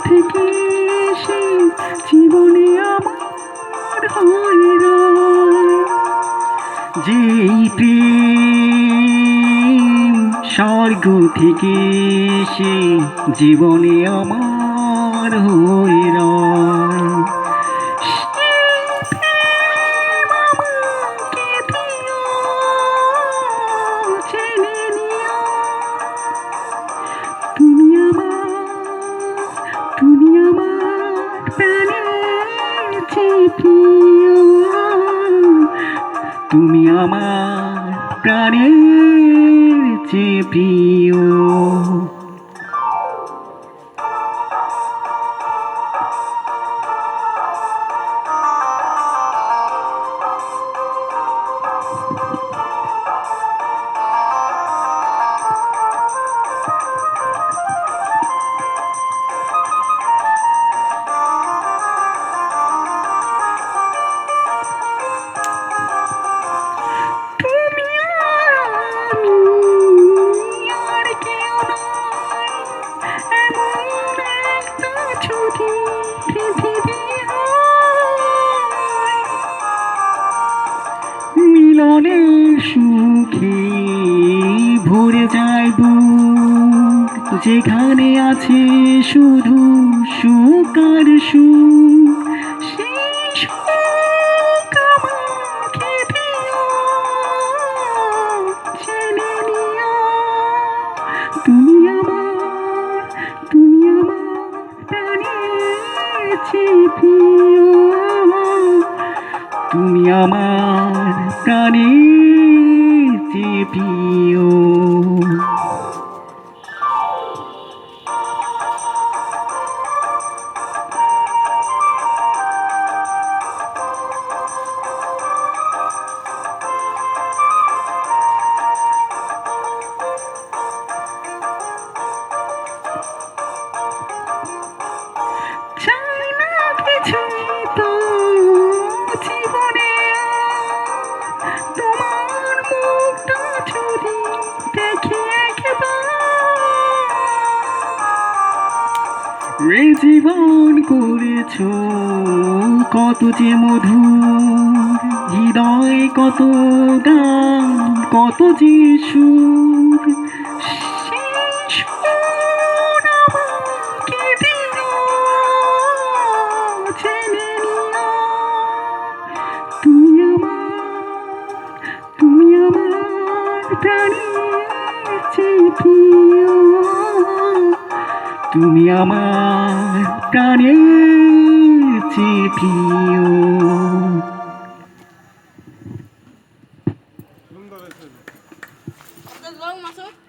থেকে এসে জীবনে আমার হয়রান। যেই প্রেম স্বর্গ থেকে এসে জীবনে আমার হয়রান। তুমি আমার প্রাণের চেয়ে প্রিয়। মিলনের সুখে ভরে যায় বুক, যেখানে আছে শুধু সুখ আর সুখ। সেই সুখ আমাকে দিও, জেনে নিও। তুমি আমার প্রাণের চেয়ে প্রিয়। তুমি আমার প্রাণের চেয়ে প্রিয়। চাই না কিছুই তো জীবনে, তোমার মুখটা যদি দেখি একবার। এ জীবন করেছ কত যে মধুর, হৃদয় কত গান, কত যে সুর। সেই সুর আমাকে দিও, জেনে নিও। তুমি আমার প্রাণের চেয়ে প্রিয়। তুমি আমার প্রাণের চেয়ে প্রিয়।